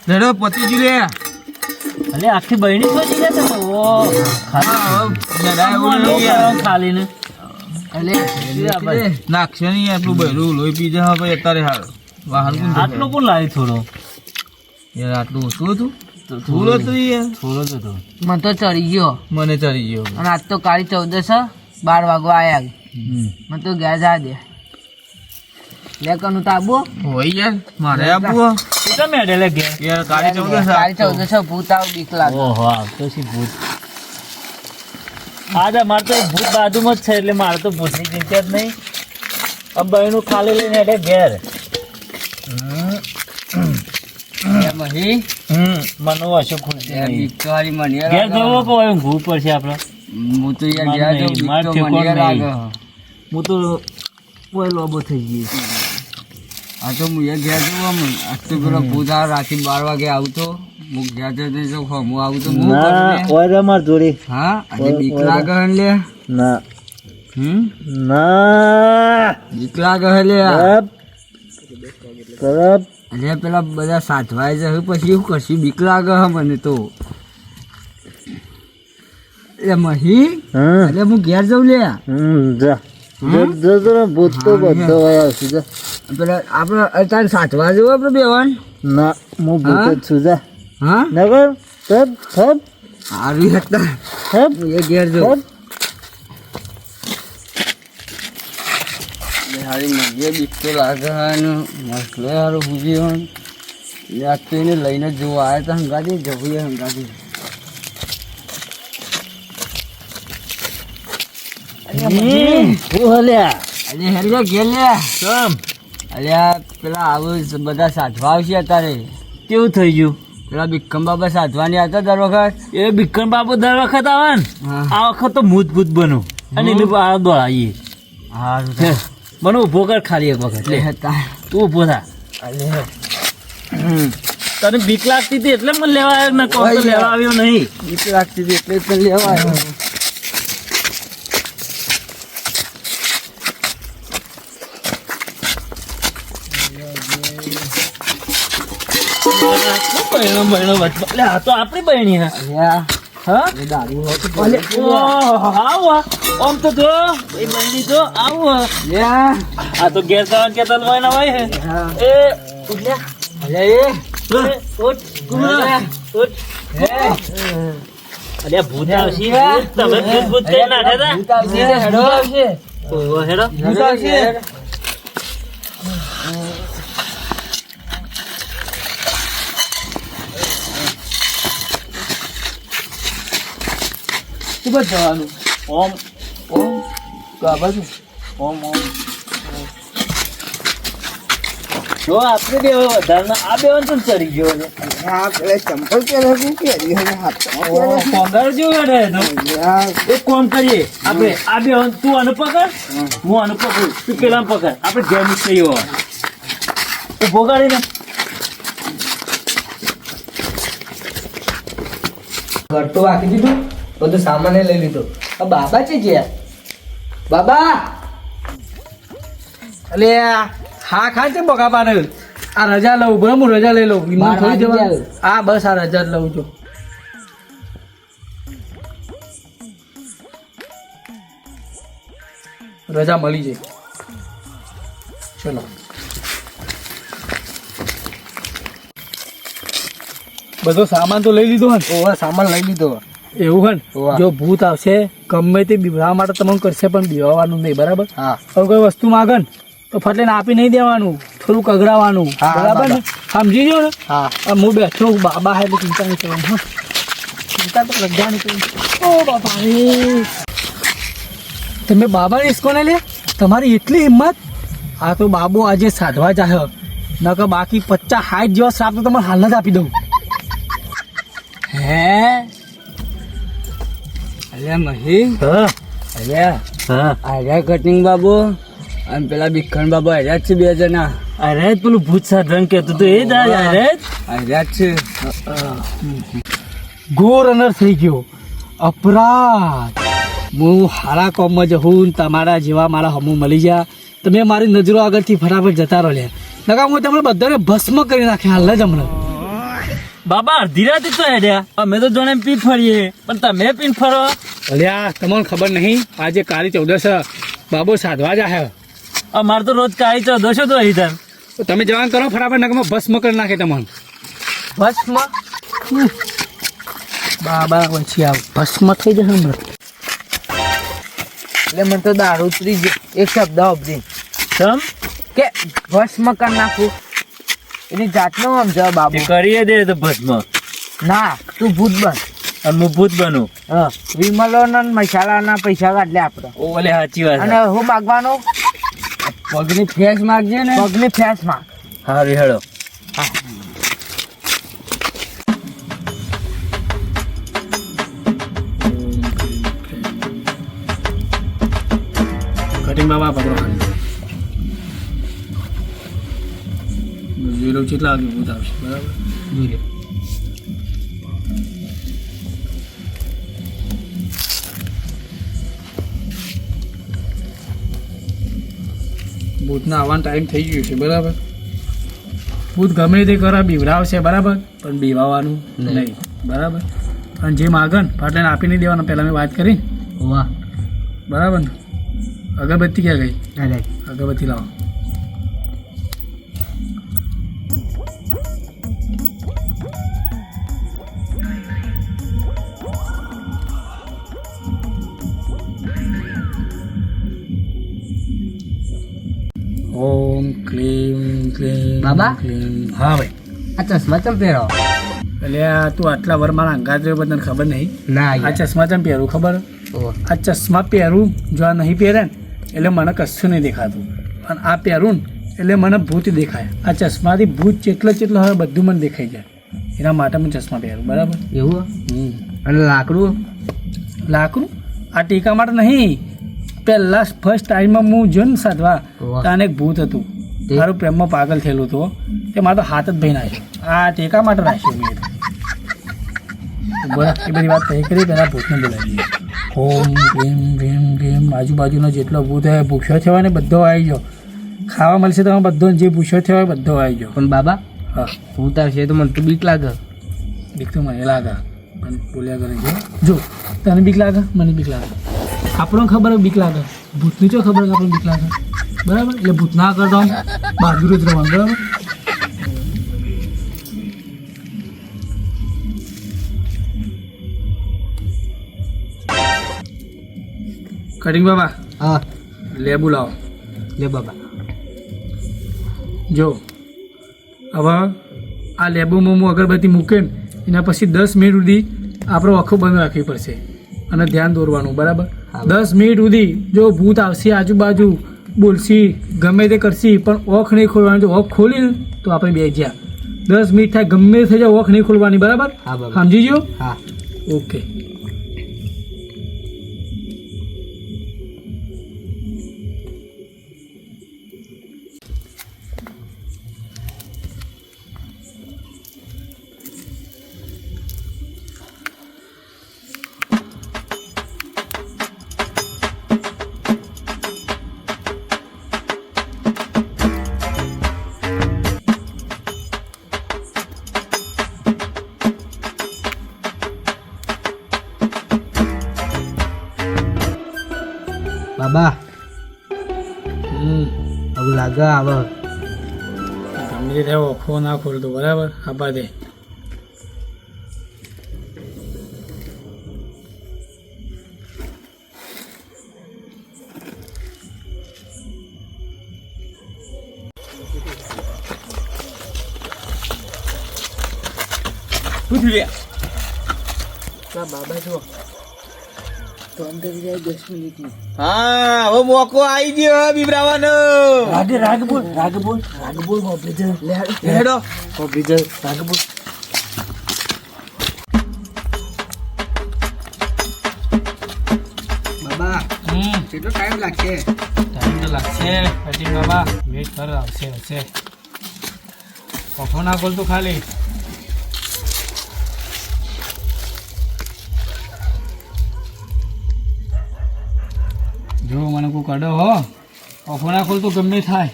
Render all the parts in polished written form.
રેડો પતિજી લે અલે આખી બહેણી તો જીલે તો ઓ ખાલી ને અલે નાખશે નહીં આટલું બહેરું લોહી પી જા ભાઈ અત્યારે હાલ વાહન કોણ આટલો કોણ લાવી થોડો યાર આટલું ઓછું હતું થોડો તો યાર થોડો જ હતો મને તો ચડી ગયો મને ચડી ગયો અને આજ તો કાળી 14 12 વાગવા આયા મને તો ગયા જા દે લે કનું તાબો હોય યાર મારે આપવું કેટલા મેડે લે ગયા યાર કાળી 14 ભૂત આવ બીક લાગે ઓહો આવતો છે ભૂત આજે મારે તો ભૂત બાજુમાં જ છે એટલે મારે તો ભૂતની ચિંતા જ નહીં બહેનું ખાલી લઈને એટલે ઘેર મહી મને હશું ખુશી નહીં બીક તો હારી મને ઘેર જવો કોઈ ઊંઘવું પડશે આપણે હું તો યાર ગયા તો બીક મારે તો ઠેકોણ મને નહીં. લાગે હું તો કોઈ લોબો થઈ ગઈ આ તો હું ગયા જવું આમ આજ તો પેલો ભૂત આ રાતે 12 વાગે આવતો હું ગયા તો હું આવું તો હું કરું ને. ઓય માર જોડી હા આજે બીક લાગે હે લે ના બીક લાગે હે લે કરબ અરે પેલા બધા સાચવાય છે હવે પછી શું કરશું બીક લાગે હે મને તો એ મહી અરે હું ઘેર જાઉં લે જા ભૂત તો બધો આવશે જા પેલા આપણે અત્યારે સાચવા જવું આપણે બેવાન ના હું ભૂત જ છું જા હા નગર સબ સબ સારું હતા સબ હું એ ઘેર જાઉં હારી મને બીક તો લાગે હે ને મસલો હારું પૂજી હોય યાદ તો એને લઈને જ જોવા આવ્યા હતા હંગાથી જવું એ હંગાથી હલ્યા અરે હેલ્યા ઘેર લે કેમ અલ્યા પેલા આવું બધા સાચવા આવશે અત્યારે કેવું થઈ ગયું પેલા બિક્કમ બાબા સાચવાની આવતા દર વખત એ બિક્કમ બાપુ દર વખત આવે ને હા. આ વખત તો ભૂત ભૂત બનો અને એને આ દોડાઈએ હારું હે, મને ઊભો કર ખાલી એક વખત લે હતા તું ઊભો થા અલે તને બીક લાગતી હતી એટલે મને લેવા આવ્યો ને કોણ તો લેવા આવ્યો નહીં બીક લાગતી હતી એટલે તો લેવા આવ્યો. બહેણો બહેણો વચમાં લે આ તો આપણી બહેણી હે અલ્યા હા એ દારૂ હોત તો અલે, ઓહ, આવો આમ તો જો એ બહેણી જો આવો અલ્યા આ તો ગેસ જવાનું કે તલ હોય ને ભાઈ હે હા. એ ઉઠ લે અલ્યા એ, ઉઠ કુમરા ઉઠ એ અલ્યા ભૂત આવશે તમે ભૂત ભૂત કઈ નાખ્યા ભૂત આવશે હેડો આવશે હતા ઓહો હેડો ભૂત આવશે શું બસ જવાનું ઓમ ઓમ કા બાજુ ઓમ ઓમ જો આપણે બે વધારે આ બે તો ચડી ગયો ને હા પેલા ચંપલ પહેરે છે પહેરી અને હાથમાં પગાર જેવો હેડે તો પહેરે એક કામ કરીએ આપણે આ બે તું આને પકડ હું આને પકડું તું પેલા પકડ આપણે ઘેર નીકળી હોય ઉભો કાઢીને ઘર તો વાકી દીધું બધું સામાન લઈ લીધો બાબા છે જે બાબા અલે હા ખા છે બકા પાને આ રજા લઉં બરાબર હું રજા લઈ લઉં એમાં બાર થોડી વાગી જવાનું હા બસ આ રજા જ લઉં છું રજા મળી જાય ચલો બધો સામાન તો લઈ લીધો હે ઓવા સામાન લઈ લીધો એવું હે ને? ઓવા. જો ભૂત આવશે ગમે તે બીવડાવવા માટે તમને કરશે પણ બીવવાનું નહીં બરાબર હા હવે કોઈ વસ્તુ માગે ને તો ફટલે આપી નહીં દેવાનું થોડુંક અઘરાવાનું હા, બરાબર ને સમજી ગયો ને હા હવે હું બેઠો છું, બાબા હે એટલે ચિંતા નહીં કરવાની હો. ચિંતા તો લગા નહીં કરવાની. ઓ બાપા રે તમે બાબા રિસ્કોને લે તમારી એટલી હિંમત આ તો બાબુ આજે સાધવા ચાહ્યો નકર બાકી 50-60 જેવા શ્રાપ તો તમારે હાલ જ આપી દઉં હે અલ્યા મહી હા અલ્યા હા આર્યા કટિંગ બાબુ અને પેલા બિખણ બાબુ આર્યા જ છે બે જણા અરે પેલું ભૂત સાધન કેતું તો એ જ અરે આર્યા જ છે ઘોર અનર થઈ ગયો અપરાધ હું હારા કોમમાં જવું ને તમારા જેવા મારા હમું મળી ગયા તમે મારી નજરો આગળથી ફટાફટ જતા રહો લ્યા નકા હું તમને બધાને ભસ્મ કરી નાખ્યા હાલ જ હમણાં બાબા અડધી રાતે તો હેડ્યા અમે તો જોડે પી ફરીએ પણ તમે પીને ફરો. અલ્યા તમને ખબર નહીં આજે કાળી 14 બાબો સાધવા જ આવ્યો. અમારે તો રોજ કાળી 14 તો અહીં થાય. તો તમે જવાન કરો ફટાફટ નકમાં ભસ્મ કરી નાખે તમને. ભસ્મ બાબા પછી આવ ભસ્મ થઈ જશે ને. એટલે મને તો દારૂ ઉતરી ગયો એક શબ્દ અબજી સમ કે ભસ્મ કરી નાખું એની જાતનો સમજાવ બાબુ. એ કરીએ દે તો ભસ્મ. ના તું ભૂત બન. અને હું ભૂત બનું. હા વિમલો મસાલાના પૈસા કાઢ લે આપણે. ઓલે સાચી વાત અને હું માગવાનો પગની ફેસ માગજે ને. પગની ફેસ માં. હારી હેડો. કટિંગ બાબા પકડો ખાલી. જોઈ કેટલા વાગે ભૂત આવશે બરાબર. જોઈએ ભૂતના આવવાનો ટાઈમ થઈ ગયો છે બરાબર. ભૂત ગમે તે કરે બીવડાવશે બરાબર પણ બીવાવાનું નહીં બરાબર. અને જે માગન ફાટલે આપી નહીં દેવાનો પહેલાં મેં વાત કરી વાહ બરાબર ને. અગરબત્તી ક્યાં ગઈ? અરે અગરબત્તી લાવો. ઓમ ક્લીમ ક્લીમ બાબા? ક્લીમ. હા ભાઈ. આ ચશ્મા ચમ પહેરો? એટલે આ તું આટલા વર મારા અંગાત રહ્યો બધાને ખબર નહીં. ના આ ચશ્મા ચમ પહેરું ખબર? ઓહ આ ચશ્મા પહેરું જો આ નહીં પહેરે ને એટલે મને કશું નહીં દેખાતું. અને આ પહેરું ને એટલે મને ભૂત દેખાય. આ ચશ્માથી ભૂત જેટલો હવે બધું મને દેખાઈ જાય. એના માટે હું ચશ્મા પહેરું બરાબર. એવું અને લાકડું લાકડું આ ટીકા માટે નહીં. પહેલા ફર્સ્ટ ટાઈમમાં હું જો ને સાધવા વાહ. ત્યાં એક ભૂત હતું મારું પ્રેમમાં પાગલ થયેલું હતું. તે મારે તો હાથ જ ભાઈ નાખ્યો. આ ટેકા માટે રાખ્યો મેં તો. બરાબર એ બધી વાત કહી કરી પહેલાં ભૂતને બોલાવી. ઓમ ક્લીમ ક્લીમ ક્લીમ. આજુબાજુનો જેટલો ભૂત હોય ભૂખ્યો થયો ને બધો આવી ગયો. ખાવા મળશે તમે બધો જે ભૂખ્યો થયો હોય બધો આવી ગયો. પણ બાબા હા ભૂત આવશે તો મને તો બીક લાગે. બીક તો મને લાગે પણ બોલ્યા કરે જો તને બીક લાગે મને બીક લાગે. આપણને ખબર હોય બીક લાગે ભૂતની ચો ખબર કે આપણને બીક લાગે બરાબર. એટલે ભૂત ના કરતો આમ બહાદુર જ રહેવાનું બરાબર. કટિંગ બાબા હા લેબુ લાવો. લે બાબા જો હવે આ લેબુમાં હું અગરબત્તી મૂકે ને એના પછી 10 મિનિટ સુધી આપણો આંખો બંધ રાખવી પડશે અને ધ્યાન દોરવાનું બરાબર. 10 મિનિટ સુધી જો ભૂત આવશે આજુબાજુ બોલશી ગમે તે કરશી પણ ઓખ નહીં ખોલવાની. જો ઓખ ખોલી ને તો આપણે બે જ્યાં 10 મિનિટ થાય ગમે તે થઈ જાય ઓખ નહીં ખોલવાની બરાબર. હા બાબા. સમજી ગયો? હા ઓકે. બાબા હવે લાગે આવે. ગમે તે થાય ઓખો ના ખોલતો બરાબર. આપા દે બાબા જો તો અંદર જાય 10 મિનિટની. હા હવે મોકો આવી ગયો બીબરાવાનો. રાગ બોલ બાબા લે હેડો બાબા રાગ બોલ. બાબા કેટલો ટાઈમ લાગશે? ટાઈમ તો લાગશે કટિંગ બાબા. વેટ કર આવશે આવશે. ઓખો ના ખોલતું ખાલી. જો મને કોઈ કાઢો હો ઓખો ના ખોલતું ગમે થાય.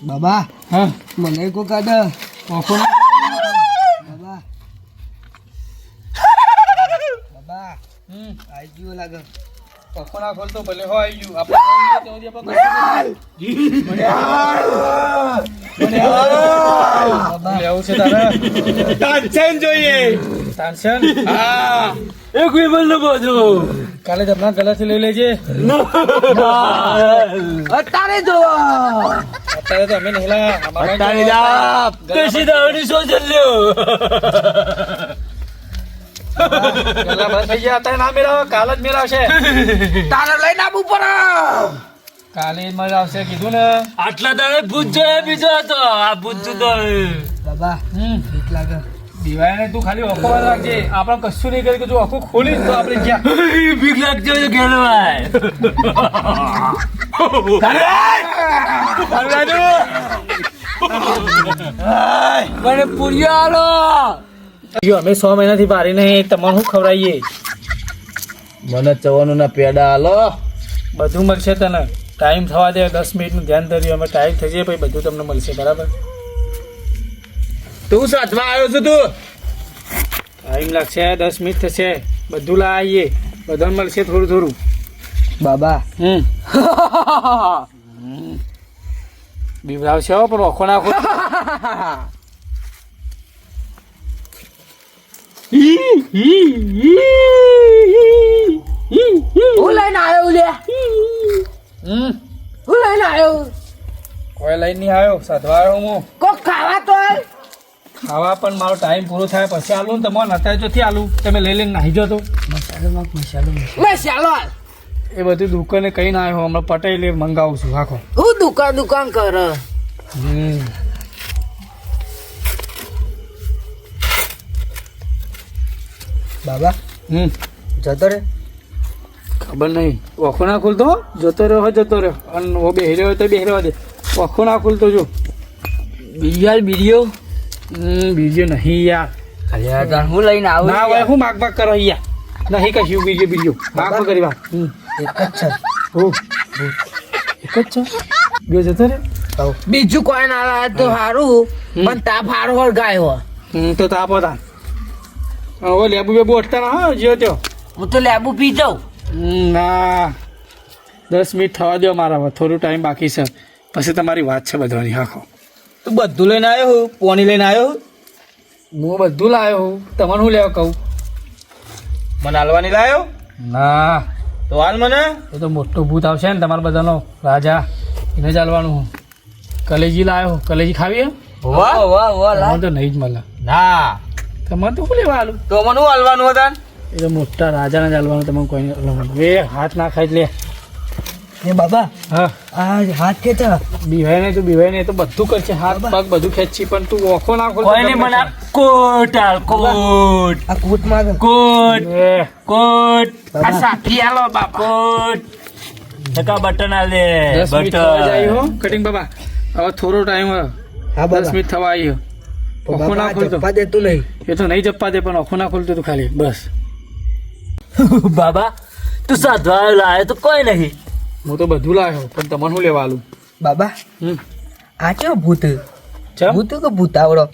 બાબા હા મને કો કાઢ. ઓખો ના બાબા એવું લાગે. પપ્પો ના ખોલતો ભલે હો આવી ગયું આપણે લેવું છે તારે તાનસેન જોઈએ. તાનસેન હા એક વિમલ નો બોજો. કાલે જમણા ગલાથી લઈ લેજે અત્યારે જોવો. અત્યારે તો અમે નહેલા તારી જા પેશી દાવની સો જલ્યો. ગલા બંધ થઈ ગયા અત્યારે ના મેળાવો કાલે જ મેળાવશે તારે લઈને આવવું પડે. કાલે જ મેળાવશે કીધું ને આટલા દાડે ભૂત જોયા બીજો હતો આ ભૂત જુદો. બાબા બીક લાગે. દિવાળીને તું ખાલી ઓખો બંધ રાખજે આપણે કશું નહીં કરી કે જો ઓખો ખોલીશ તો આપણે ક્યાં બીક લાગજો છે ઘેરવાય. મને પૂર્યો આલો. જો અમે 6 મહિનાથી પારી નહીં તમને શું ખવડાવીએ મને ચવાનું ના પેડા હાલો. બધું મળશે તને ટાઈમ થવા દે 10 મિનિટનું ધ્યાન ધર્યું અમે ટાઈમ થઈ જાય પછી બધું તમને મળશે બરાબર તું સાચવા આવ્યો છું તું. ટાઈમ લાગશે 10 મિનિટ થશે બધું લાવીએ બધાને મળશે થોડું થોડું બાબા બીવડાવશે હો પણ ઓખો નાખો હું લઈને આવ્યો લે. હું લઈને આવ્યો. કોઈ લઈને નહીં આવ્યો સાધવા આવ્યો હું કોક ખાવા તો આય. ખાવા પણ મારો ટાઈમ પૂરો થાય પછી આલું ને તમારે અત્યારે ચોથી આલું તમે લઈ લઈને નાહી જતો મેં ચાલો હાલ. એ બધું દુકાને કઈ ના આવ્યો હમણાં પટેલે મંગાવું છું આખો હું દુકાન કર. બાબા જતો રે. ખબર નહીં ઓખો ના ખુલતો જતો રહ્યો જતો રહ્યો અને ઓ બેહી રહ્યો તો બેહી રહેવા દે ઓખો ના ખુલતો જો બીડીઓ બીજો નહીં યાર અરે હું લઈને આવું. ના હોય હું માગ માગ કરો યાર નહીં કશું બીજો માગ કરી વાત એક જ છે. હો એક જ છે બે જતો રે બીજું કોઈ ના લાવે તો સારું પણ તાપ હારો ગાયો. તો તાપ હતા ઓ લેબુ બેબુ અટતા ના હા જ્યો ત્યો હું તો લેબુ પી જાઉં. ના 10 મિનિટ થવા દો મારા થોડું ટાઈમ બાકી છે પછી તમારી વાત છે બધાની હાખો તું બધું લઈને આવ્યો હું પોણી લઈને આવ્યો હું. હું બધું લાવ્યો હું તમને શું લેવા કહું મને હાલવાની લાયો. ના તો હાલ મને. એ તો મોટો ભૂત આવશે ને તમારા બધાનો રાજા એને ચાલવાનું હું કલેજી લાવ્યો કલેજી ખાવી વાહ વાહ વાહ તમને તો નહીં જ મળે ના તમારે તો શું લેવા આલું તો મને હાલવાનું હતા. એ તો મોટા રાજાને ચાલવાનું તમને કોઈ એ હાથ ના ખાઈ જ લે એ બાબા હા આ હાથ કે છે. બીવાય નહીં તો બધું કરશે હાથ પગ બધું ખેંચી પણ તું ઓખો ના ખોલ કોઈ નહીં મને કોટ હાલ કોટ આ કૂટ માં કોટ કોટ આ સાથી આલો બાપા. કોટ ટકા બટન હાલ દે 10 મિનિટ થવા જાય હો બટન. કટિંગ બાબા હવે થોડો ટાઈમ હા 10 બાબા મિનિટ થવા આવી ઓખો ના બાબા ખોલતો જપ્પા દેતું નહીં. એ તો નહીં જપ્પા દે પણ ઓખો ના ખોલતો તું ખાલી બસ બાબા તું સાધવા લાયો તો કોઈ નહીં. હું તો બધું લાવ્યો પણ તમને શું લેવા આલું બાબા આ કેવો ભૂત ચમ ભૂત કે ભૂતાવડો.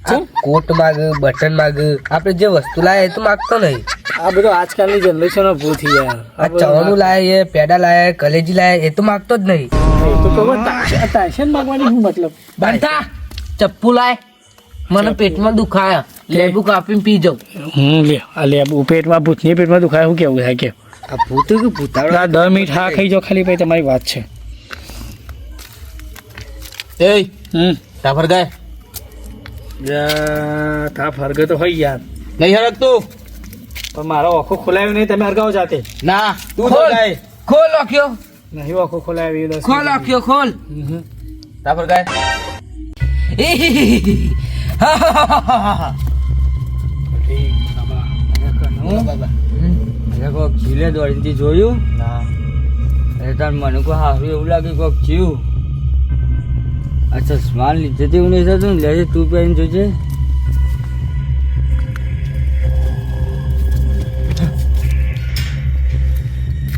ચમ? કોટ માગ બટન માગ આપણે જે વસ્તુ લાય એ તો માગતો નહીં. આ બધું આજકાલની જનરેશન ભૂત થઈ યાર આ ચવાનું લાય એ પેડા લાય કલેજી લાય એ તો માગતો જ નહીં. એ તો ખબર તાયશન માંગવાની શું મતલબ બંધા ચપ્પુ લાય. મને પેટમાં દુખાય લેબુ કાપીને પી જાઉં. લે આ લે પેટમાં ભૂતની પેટમાં દુખાય શું કેવું થાય કે આ ભૂત કે ભૂતાવડો. આ 10 મિનિટ હા ખાઈ જાઓ ખાલી ભાઈ તમારી વાત છે એ તાફર ગાય યા થા ફરગે તો હોય યાર નહીં હરકતું. પણ મારો આંખો ખોલાવ્યો નહીં તમે હરગાવો જાતે ના તું ખોલ. ગાય ખોલ લખ્યો નહીં આંખો ખોલાવી 10 ખોલ લખ્યો ખોલ. તાફર ગાય બાબા અરે કોક ઝીલે દોડીને જોયું ના અરે તાર મને કોઈ હારું એવું લાગે કોક જીવ. અચ્છા સ્માલ લીધેથી એવું નહીં થતું ને લેજે તું પહેરીને જોજે.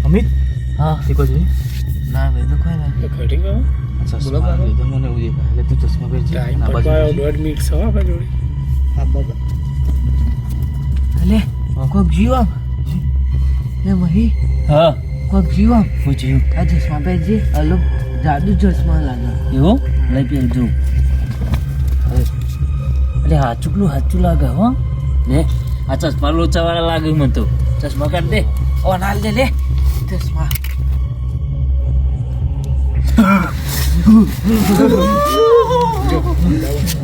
અમિત હા શીખો છે ના ભાઈ તો કોઈ ના. તો ઘડી ગયો ચશ્મા લીધો મને એવું દેખાય એટલે તું ચશ્મા પહેરજે. ટાઈમ ના બાજુ પકવાયો જોજે. 1.5 મિનિટ છે આપણા જોડે હા બાબા અલે કોક જીવ આમ. એ મહી હા કોક જીવો પૂછ્યું આ ચશ્મા પહેરજે અલગ જાદુ ચશ્મા લાગે એવું લઈ પહેરજો એટલે હાચું લાગે હો લે આ ચશ્મા લોચાવાળા લાગે મને તો ચશ્મા કાઢ દે ઓ નાલ દે લે ચશ્મા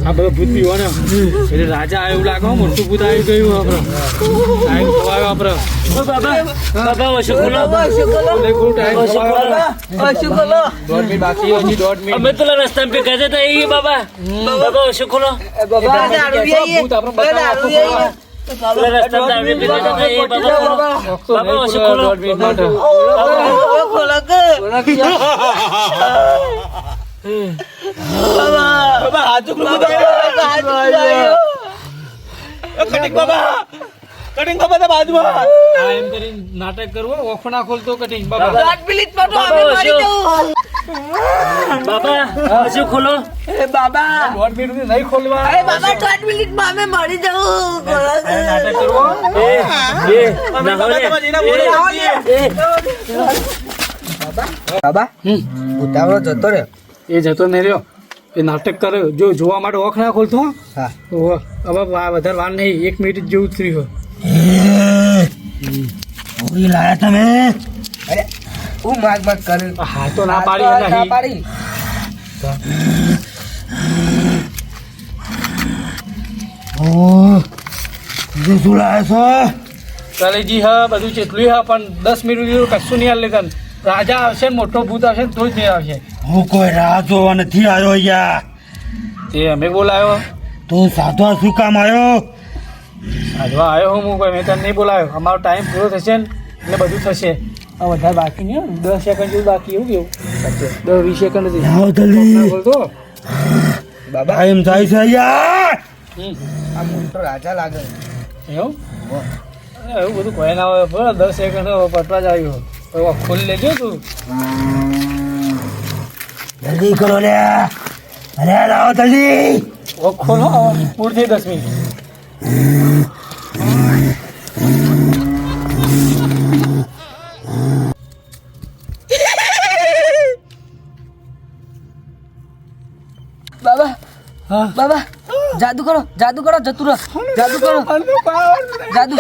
આ બધો ભૂત પીવાનો એટલે રાજા આવ્યો એવું લાગે હો, મોટું ભૂત આવી ગયું આપણે આવ્યું ખવાયો આપણે બાબા ઓછો ખોલો દોઢ મિનિટ બાકી હજી 1.5 મિનિટ અમે તો રસ્તા पे कहते थे ये बाबा बाबा ओछो खोलो બાબા દારૂ પીએ ભૂત આપણે બતાવો रस्ता पे कहते थे ये बाबा बाबा ओछो खोलो 1.5 મિનિટ માટે ખોલા કે બાબા હાથ ચુકલું કટિંગ બાબા તો બાજુમાં આ એમ કરીને નાટક કરવો ઓખો ના ખોલતો કટિંગ બાબા રાત મિલિટ માં તો અમે મરી જવું बाबा ओछो खोलो એ બાબા 1.5 મિનિટ સુધી નહીં ખોલવા અરે બાબા 3 મિનિટ માં અમે મરી જવું ખોલા કે નાટક કરવો ए ना हो रे બાબા ઉતાવળો જતો રે એ જતો નહીં રહ્યો એ નાટક કરે જો જોવા માટે ઓખ ના ખોલતો હો. હા તો હવે વધારે વાર નહીં 1 મિનિટ જેવું જ થયું પૂરી લાયા તમે અરે હું માગ કરે હા તો ના પાડી એમ નહીં પાડી ઓ શું લાયા છો કલેજી હા બધું ચેટલું હા પણ 10 મિનિટ જેવું કશું નહીં હાલ તને રાજા આવશે ને મોટો ભૂત આવશે ને તો જ નહીં આવશે હું કોઈ રાહ જોવા નથી આવ્યો યાર તે અમે બોલાયો તું સાધવા શું કામ આવ્યો આજવા આવ્યો હું કોઈ મેં તને નહીં બોલાયો અમારો ટાઈમ પૂરો થશે ને એટલે બધું થશે આ વધારે બાકી નહીં હો. 10 સેકન્ડ જેવું બાકી એવું કેવું 10-20 સેકન્ડ જ આવો જલ્દી બોલતો બાબા એમ થાય છે યાર હમ. આ મોટો રાજા લાગે એવું એવું બધું કોઈ ના હોય બરાબર 10 સેકન્ડ પટવા જ આવ્યો હવે ખોલી લેજો તું જલ્દી કરો લે અરે લાવો જલ્દી ખોલો પૂરી થઈ 10 મિનિટ બાબા હા બાબા જાદુ કરો જતું રહો જાદુ કરો જાદુ